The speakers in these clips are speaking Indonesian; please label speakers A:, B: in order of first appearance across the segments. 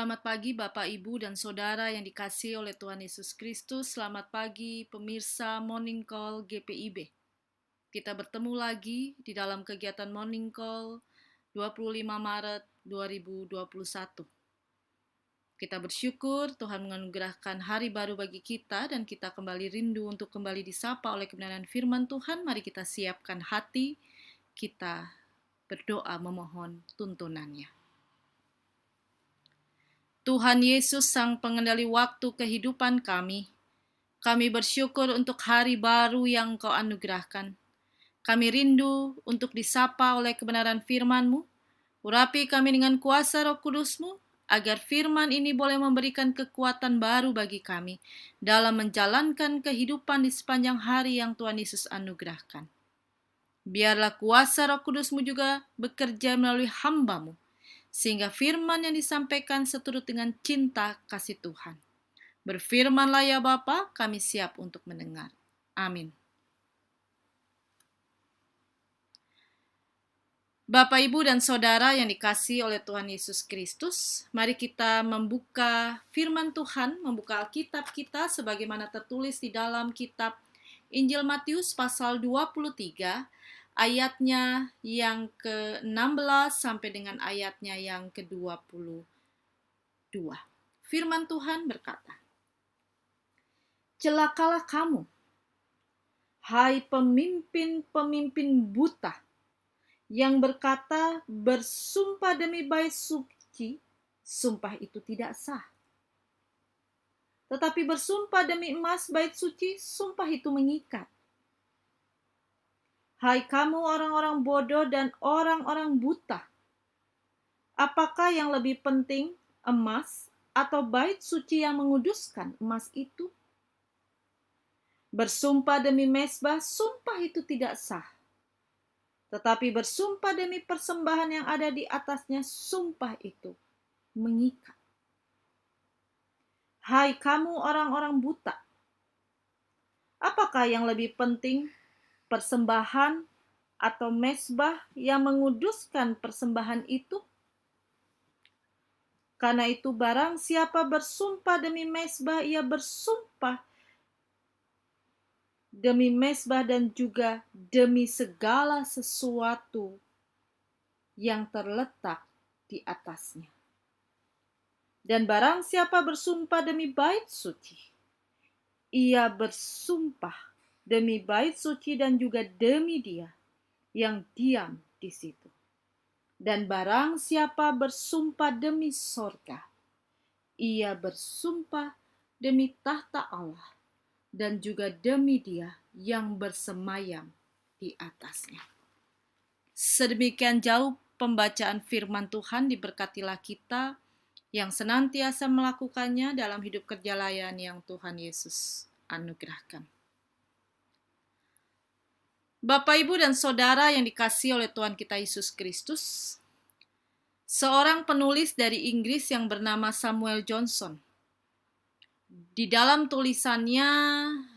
A: Selamat pagi Bapak, Ibu, dan Saudara yang dikasihi oleh Tuhan Yesus Kristus. Selamat pagi pemirsa Morning Call GPIB. Kita bertemu lagi di dalam kegiatan Morning Call 25 Maret 2021. Kita bersyukur Tuhan menganugerahkan hari baru bagi kita dan kita kembali rindu untuk kembali disapa oleh kebenaran firman Tuhan. Mari kita siapkan hati, kita berdoa memohon tuntunannya. Tuhan Yesus, Sang Pengendali waktu kehidupan kami bersyukur untuk hari baru yang Engkau anugerahkan. Kami rindu untuk disapa oleh kebenaran firman-Mu. Urapi kami dengan kuasa Roh Kudus-Mu, agar firman ini boleh memberikan kekuatan baru bagi kami dalam menjalankan kehidupan di sepanjang hari yang Tuhan Yesus anugerahkan. Biarlah kuasa Roh Kudus-Mu juga bekerja melalui hamba-Mu, sehingga firman yang disampaikan seturut dengan cinta kasih Tuhan. Berfirmanlah ya Bapa, kami siap untuk mendengar. Amin. Bapak, Ibu, dan Saudara yang dikasihi oleh Tuhan Yesus Kristus, mari kita membuka firman Tuhan, membuka Alkitab kita sebagaimana tertulis di dalam kitab Injil Matius pasal 23, ayatnya yang ke-16 sampai dengan ayatnya yang ke-22. Firman Tuhan berkata, "Celakalah kamu, hai pemimpin-pemimpin buta, yang berkata bersumpah demi bait suci, sumpah itu tidak sah. Tetapi bersumpah demi emas bait suci, sumpah itu mengikat. Hai kamu orang-orang bodoh dan orang-orang buta, apakah yang lebih penting, emas atau bait suci yang menguduskan emas itu? Bersumpah demi mezbah, sumpah itu tidak sah. Tetapi bersumpah demi persembahan yang ada di atasnya, sumpah itu mengikat. Hai kamu orang-orang buta, apakah yang lebih penting, persembahan atau mezbah yang menguduskan persembahan itu? Karena itu barang siapa bersumpah demi mezbah, ia bersumpah demi mezbah dan juga demi segala sesuatu yang terletak di atasnya. Dan barang siapa bersumpah demi bait suci, ia bersumpah demi bait suci dan juga demi Dia yang diam di situ. Dan barang siapa bersumpah demi sorga, ia bersumpah demi tahta Allah dan juga demi Dia yang bersemayam di atasnya." Sedemikian jauh pembacaan firman Tuhan. Diberkatilah kita yang senantiasa melakukannya dalam hidup kerja layan yang Tuhan Yesus anugerahkan. Bapak, Ibu, dan Saudara yang dikasihi oleh Tuhan kita Yesus Kristus, seorang penulis dari Inggris yang bernama Samuel Johnson, di dalam tulisannya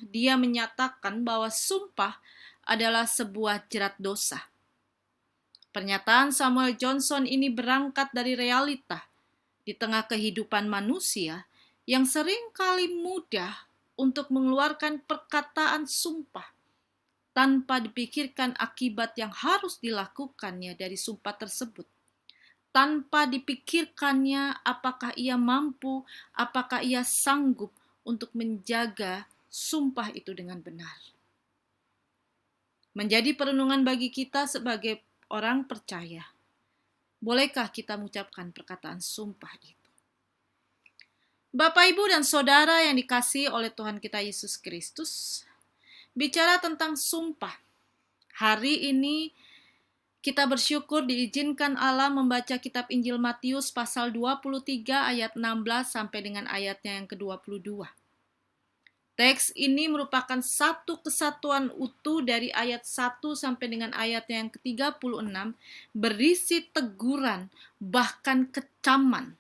A: dia menyatakan bahwa sumpah adalah sebuah jerat dosa. Pernyataan Samuel Johnson ini berangkat dari realita di tengah kehidupan manusia yang sering kali mudah untuk mengeluarkan perkataan sumpah tanpa dipikirkan akibat yang harus dilakukannya dari sumpah tersebut. Tanpa dipikirkannya apakah ia mampu, apakah ia sanggup untuk menjaga sumpah itu dengan benar. Menjadi perenungan bagi kita sebagai orang percaya. Bolehkah kita mengucapkan perkataan sumpah itu? Bapak, Ibu, dan Saudara yang dikasihi oleh Tuhan kita Yesus Kristus, bicara tentang sumpah. Hari ini kita bersyukur diizinkan Allah membaca kitab Injil Matius pasal 23 ayat 16 sampai dengan ayatnya yang ke-22. Teks ini merupakan satu kesatuan utuh dari ayat 1 sampai dengan ayatnya yang ke-36, berisi teguran, bahkan kecaman.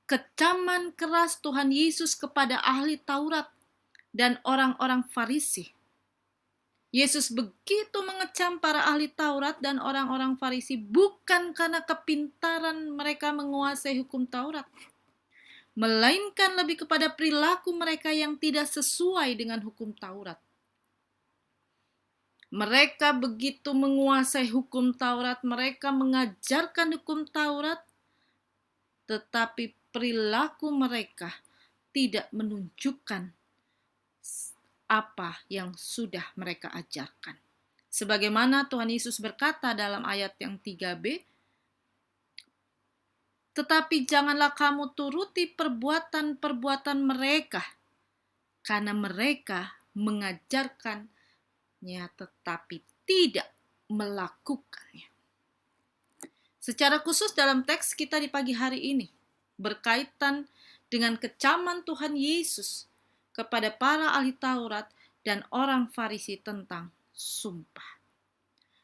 A: Kecaman keras Tuhan Yesus kepada ahli Taurat dan orang-orang Farisi. Yesus begitu mengecam para ahli Taurat dan orang-orang Farisi bukan karena kepintaran mereka menguasai hukum Taurat, melainkan lebih kepada perilaku mereka yang tidak sesuai dengan hukum Taurat. Mereka begitu menguasai hukum Taurat, mereka mengajarkan hukum Taurat, tetapi perilaku mereka tidak menunjukkan apa yang sudah mereka ajarkan. Sebagaimana Tuhan Yesus berkata dalam ayat yang 3b, tetapi janganlah kamu turuti perbuatan-perbuatan mereka, karena mereka mengajarkannya tetapi tidak melakukannya. Secara khusus dalam teks kita di pagi hari ini, berkaitan dengan kecaman Tuhan Yesus kepada para ahli Taurat dan orang Farisi tentang sumpah.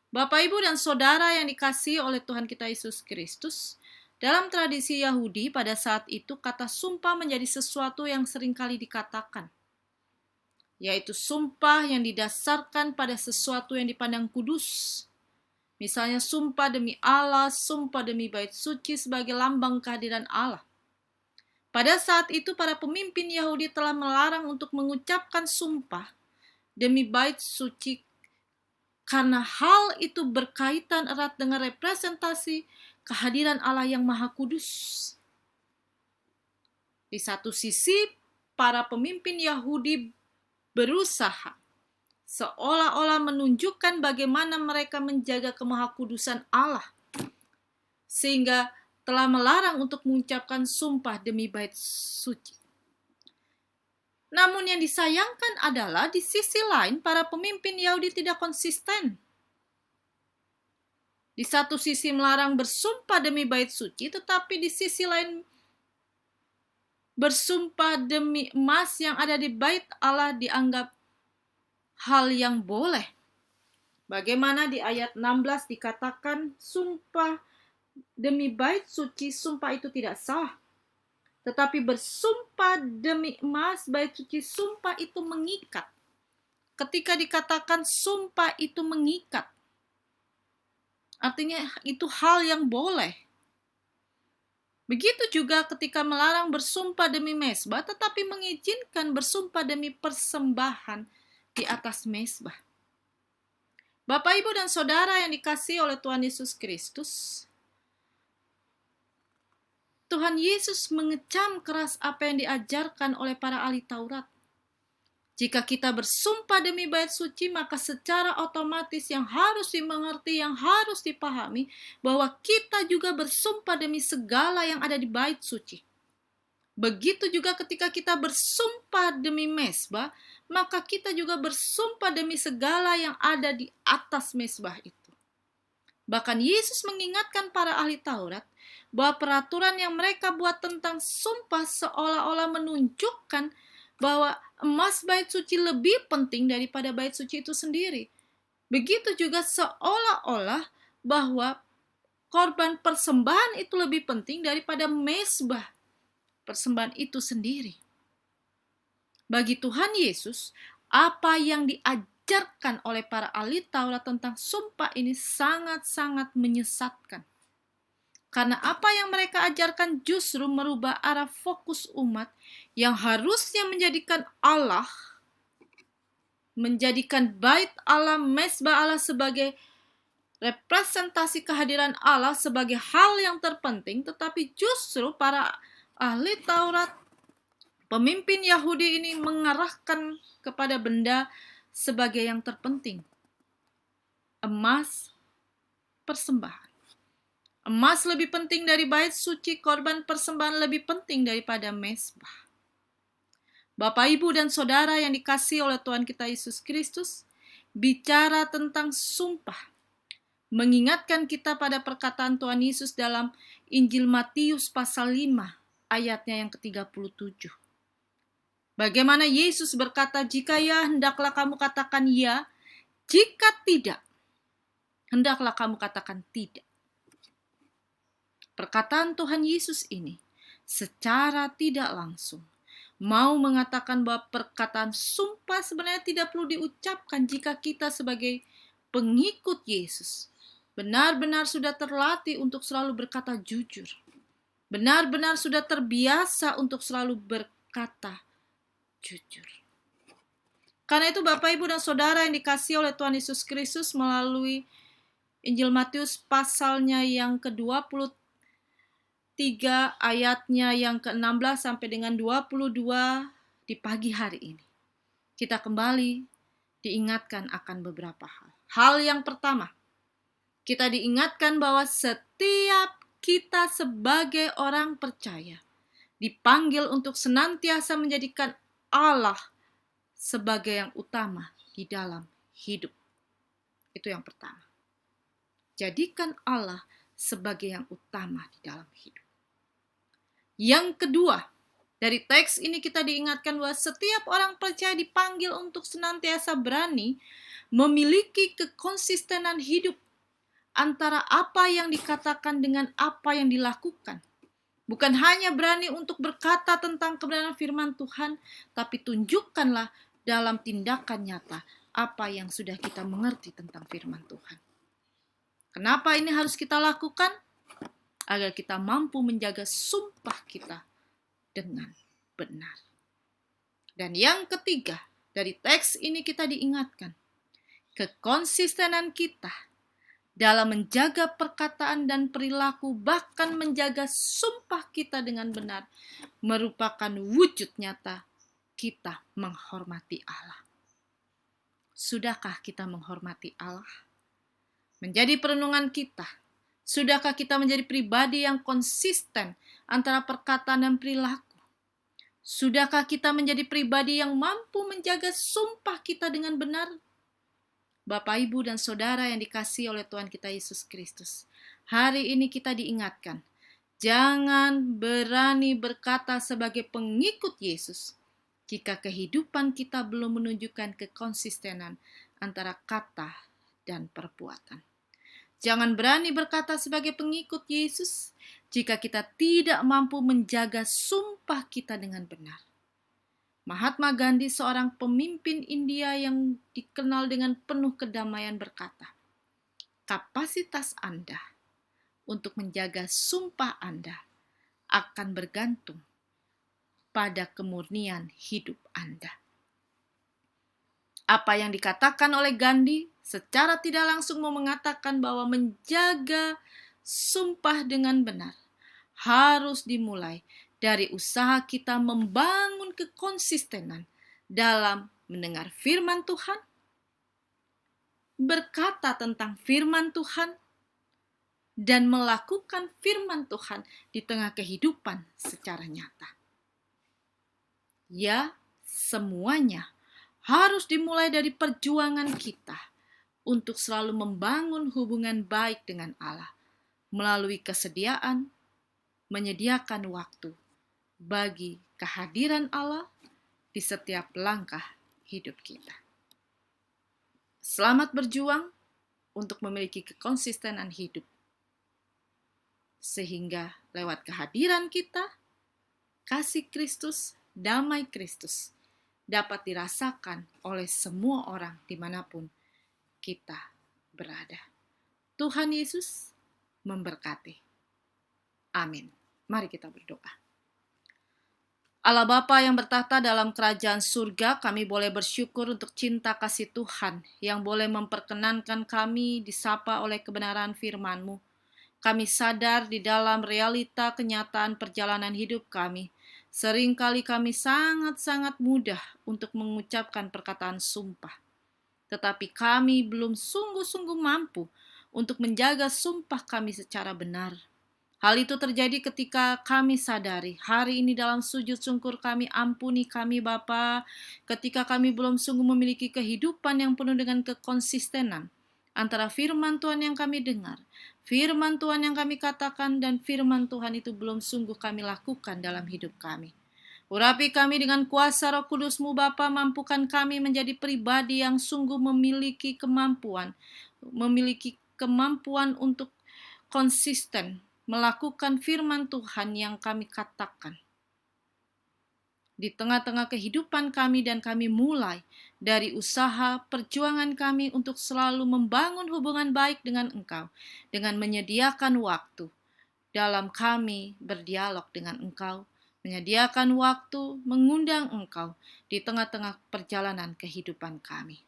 A: Bapak, Ibu, dan Saudara yang dikasihi oleh Tuhan kita Yesus Kristus, dalam tradisi Yahudi pada saat itu kata sumpah menjadi sesuatu yang seringkali dikatakan, yaitu sumpah yang didasarkan pada sesuatu yang dipandang kudus. Misalnya sumpah demi Allah, sumpah demi bait suci sebagai lambang kehadiran Allah. Pada saat itu para pemimpin Yahudi telah melarang untuk mengucapkan sumpah demi bait suci karena hal itu berkaitan erat dengan representasi kehadiran Allah yang Maha Kudus. Di satu sisi, para pemimpin Yahudi berusaha seolah-olah menunjukkan bagaimana mereka menjaga kemahakudusan Allah, sehingga telah melarang untuk mengucapkan sumpah demi bait suci. Namun yang disayangkan adalah di sisi lain para pemimpin Yahudi tidak konsisten. Di satu sisi melarang bersumpah demi bait suci, tetapi di sisi lain bersumpah demi emas yang ada di bait Allah dianggap hal yang boleh. Bagaimana di ayat 16 dikatakan sumpah demi bait suci, sumpah itu tidak sah. Tetapi bersumpah demi emas, bait suci, sumpah itu mengikat. Ketika dikatakan sumpah itu mengikat, artinya itu hal yang boleh. Begitu juga ketika melarang bersumpah demi mezbah, tetapi mengizinkan bersumpah demi persembahan di atas mezbah. Bapak, Ibu, dan Saudara yang dikasihi oleh Tuhan Yesus Kristus, Tuhan Yesus mengecam keras apa yang diajarkan oleh para ahli Taurat. Jika kita bersumpah demi bait suci, maka secara otomatis yang harus dimengerti, yang harus dipahami, bahwa kita juga bersumpah demi segala yang ada di bait suci. Begitu juga ketika kita bersumpah demi mezbah, maka kita juga bersumpah demi segala yang ada di atas mezbah itu. Bahkan Yesus mengingatkan para ahli Taurat bahwa peraturan yang mereka buat tentang sumpah seolah-olah menunjukkan bahwa emas bait suci lebih penting daripada bait suci itu sendiri. Begitu juga seolah-olah bahwa korban persembahan itu lebih penting daripada mezbah persembahan itu sendiri. Bagi Tuhan Yesus, apa yang diajarkan oleh para ahli Taurat tentang sumpah ini sangat-sangat menyesatkan. Karena apa yang mereka ajarkan justru merubah arah fokus umat yang harusnya menjadikan Allah, menjadikan bait Allah, mezbah Allah sebagai representasi kehadiran Allah sebagai hal yang terpenting, tetapi justru para ahli Taurat, pemimpin Yahudi ini mengarahkan kepada benda sebagai yang terpenting. Emas, persembahan. Emas lebih penting dari bait suci, korban persembahan lebih penting daripada mezbah. Bapak, Ibu, dan Saudara yang dikasihi oleh Tuhan kita Yesus Kristus, bicara tentang sumpah, mengingatkan kita pada perkataan Tuhan Yesus dalam Injil Matius pasal 5, ayatnya yang ke-37. Bagaimana Yesus berkata, jika ya, hendaklah kamu katakan ya, jika tidak, hendaklah kamu katakan tidak. Perkataan Tuhan Yesus ini secara tidak langsung mau mengatakan bahwa perkataan sumpah sebenarnya tidak perlu diucapkan jika kita sebagai pengikut Yesus benar-benar sudah terlatih untuk selalu berkata jujur. Benar-benar sudah terbiasa untuk selalu berkata jujur. Karena itu Bapak, Ibu, dan Saudara yang dikasihi oleh Tuhan Yesus Kristus, melalui Injil Matius pasalnya yang ke-23 ayatnya yang ke-16 sampai dengan 22 di pagi hari ini, kita kembali diingatkan akan beberapa hal. Hal yang pertama, kita diingatkan bahwa setiap kita sebagai orang percaya dipanggil untuk senantiasa menjadikan Allah sebagai yang utama di dalam hidup. Itu yang pertama. Jadikan Allah sebagai yang utama di dalam hidup. Yang kedua, dari teks ini kita diingatkan bahwa setiap orang percaya dipanggil untuk senantiasa berani memiliki kekonsistenan hidup antara apa yang dikatakan dengan apa yang dilakukan. Bukan hanya berani untuk berkata tentang kebenaran firman Tuhan, tapi tunjukkanlah dalam tindakan nyata apa yang sudah kita mengerti tentang firman Tuhan. Kenapa ini harus kita lakukan? Agar kita mampu menjaga sumpah kita dengan benar. Dan yang ketiga, dari teks ini kita diingatkan, kekonsistenan kita dalam menjaga perkataan dan perilaku, bahkan menjaga sumpah kita dengan benar, merupakan wujud nyata kita menghormati Allah. Sudahkah kita menghormati Allah? Menjadi perenungan kita, sudahkah kita menjadi pribadi yang konsisten antara perkataan dan perilaku? Sudahkah kita menjadi pribadi yang mampu menjaga sumpah kita dengan benar? Bapak, Ibu, dan Saudara yang dikasihi oleh Tuhan kita Yesus Kristus, hari ini kita diingatkan, jangan berani berkata sebagai pengikut Yesus jika kehidupan kita belum menunjukkan kekonsistenan antara kata dan perbuatan. Jangan berani berkata sebagai pengikut Yesus jika kita tidak mampu menjaga sumpah kita dengan benar. Mahatma Gandhi, seorang pemimpin India yang dikenal dengan penuh kedamaian, berkata, kapasitas Anda untuk menjaga sumpah Anda akan bergantung pada kemurnian hidup Anda. Apa yang dikatakan oleh Gandhi secara tidak langsung mau mengatakan bahwa menjaga sumpah dengan benar harus dimulai dari usaha kita membangun kekonsistenan dalam mendengar firman Tuhan, berkata tentang firman Tuhan, dan melakukan firman Tuhan di tengah kehidupan secara nyata. Ya, semuanya harus dimulai dari perjuangan kita untuk selalu membangun hubungan baik dengan Allah melalui kesediaan, menyediakan waktu bagi kehadiran Allah di setiap langkah hidup kita. Selamat berjuang untuk memiliki kekonsistenan hidup, sehingga lewat kehadiran kita, kasih Kristus, damai Kristus dapat dirasakan oleh semua orang dimanapun kita berada. Tuhan Yesus memberkati. Amin. Mari kita berdoa. Allah Bapa yang bertahta dalam kerajaan surga, kami boleh bersyukur untuk cinta kasih Tuhan yang boleh memperkenankan kami disapa oleh kebenaran firman-Mu. Kami sadar di dalam realita kenyataan perjalanan hidup kami, seringkali kami sangat-sangat mudah untuk mengucapkan perkataan sumpah. Tetapi kami belum sungguh-sungguh mampu untuk menjaga sumpah kami secara benar. Hal itu terjadi ketika kami sadari, hari ini dalam sujud syukur kami, ampuni kami Bapa, ketika kami belum sungguh memiliki kehidupan yang penuh dengan kekonsistenan antara firman Tuhan yang kami dengar, firman Tuhan yang kami katakan, dan firman Tuhan itu belum sungguh kami lakukan dalam hidup kami. Urapi kami dengan kuasa Roh Kudus-Mu Bapa, mampukan kami menjadi pribadi yang sungguh memiliki kemampuan untuk konsisten melakukan firman Tuhan yang kami katakan. di tengah-tengah kehidupan kami, dan kami mulai dari usaha perjuangan kami untuk selalu membangun hubungan baik dengan Engkau, dengan menyediakan waktu dalam kami berdialog dengan Engkau, menyediakan waktu mengundang Engkau di tengah-tengah perjalanan kehidupan kami.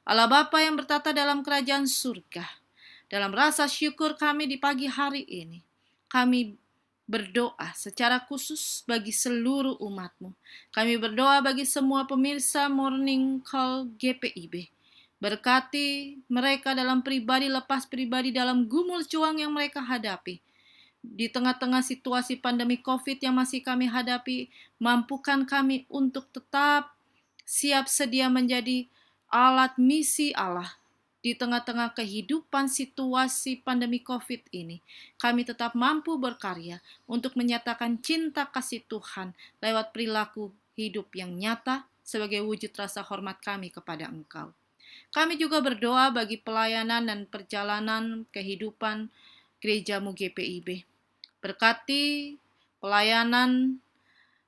A: Allah Bapa yang bertata dalam kerajaan surga, dalam rasa syukur kami di pagi hari ini, kami berdoa secara khusus bagi seluruh umat-Mu. Kami berdoa bagi semua pemirsa Morning Call GPIB. Berkati mereka dalam pribadi lepas pribadi, dalam gumul juang yang mereka hadapi. Di tengah-tengah situasi pandemi COVID yang masih kami hadapi, mampukan kami untuk tetap siap sedia menjadi alat misi Allah. Di tengah-tengah kehidupan situasi pandemi COVID ini, kami tetap mampu berkarya untuk menyatakan cinta kasih Tuhan lewat perilaku hidup yang nyata sebagai wujud rasa hormat kami kepada Engkau. Kami juga berdoa bagi pelayanan dan perjalanan kehidupan gereja-Mu GPIB. Berkati pelayanan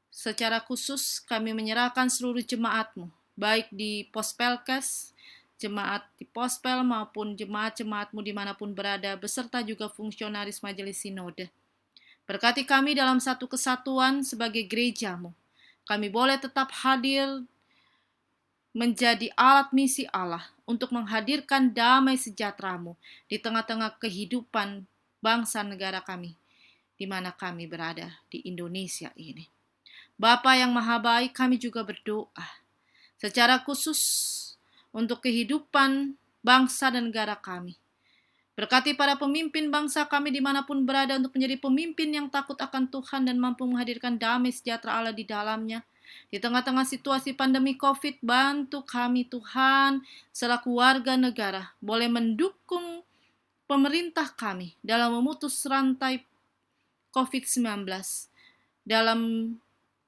A: secara khusus, kami menyerahkan seluruh jemaat-Mu, baik di Pospelkes, jemaat di Pospel maupun jemaat-jemaat-Mu dimanapun berada, beserta juga fungsionaris majelis sinode. Berkati kami dalam satu kesatuan sebagai gereja-Mu. Kami boleh tetap hadir menjadi alat misi Allah untuk menghadirkan damai sejahtera-Mu di tengah-tengah kehidupan bangsa negara kami, di mana kami berada di Indonesia ini. Bapa yang Maha Baik, kami juga berdoa secara khusus untuk kehidupan bangsa dan negara kami. Berkati para pemimpin bangsa kami dimanapun berada untuk menjadi pemimpin yang takut akan Tuhan dan mampu menghadirkan damai sejahtera Allah di dalamnya. Di tengah-tengah situasi pandemi COVID, bantu kami Tuhan selaku warga negara boleh mendukung pemerintah kami dalam memutus rantai COVID-19. Dalam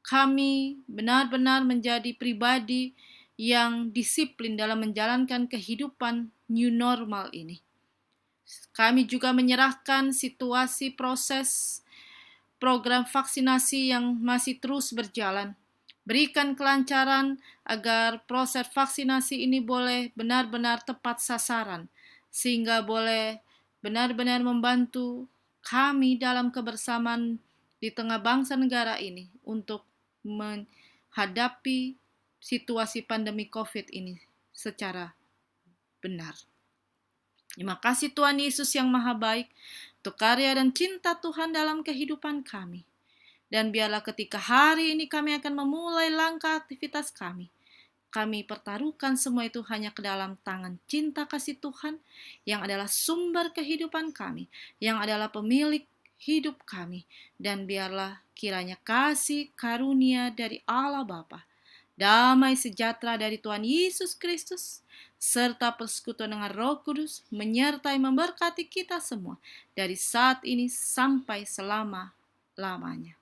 A: kami benar-benar menjadi pribadi yang disiplin dalam menjalankan kehidupan new normal ini. Kami juga menyerahkan situasi proses program vaksinasi yang masih terus berjalan. Berikan kelancaran agar proses vaksinasi ini boleh benar-benar tepat sasaran, sehingga boleh benar-benar membantu kami dalam kebersamaan di tengah bangsa negara ini untuk menghadapi situasi pandemi COVID ini secara benar. Terima kasih Tuhan Yesus yang Maha Baik untuk karya dan cinta Tuhan dalam kehidupan kami. Dan biarlah ketika hari ini kami akan memulai langkah aktivitas kami pertaruhkan semua itu hanya ke dalam tangan cinta kasih Tuhan yang adalah sumber kehidupan kami, yang adalah pemilik hidup kami. Dan biarlah kiranya kasih karunia dari Allah Bapa, damai sejahtera dari Tuhan Yesus Kristus, serta persekutuan dengan Roh Kudus menyertai memberkati kita semua dari saat ini sampai selama-lamanya.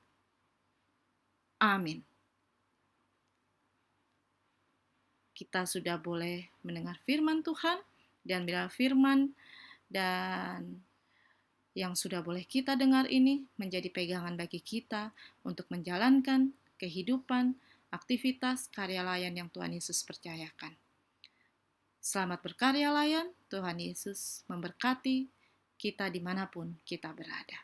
A: Amin. Kita sudah boleh mendengar firman Tuhan, dan bila firman dan yang sudah boleh kita dengar ini menjadi pegangan bagi kita untuk menjalankan kehidupan, aktivitas, karya layan yang Tuhan Yesus percayakan. Selamat berkarya layan, Tuhan Yesus memberkati kita dimanapun kita berada.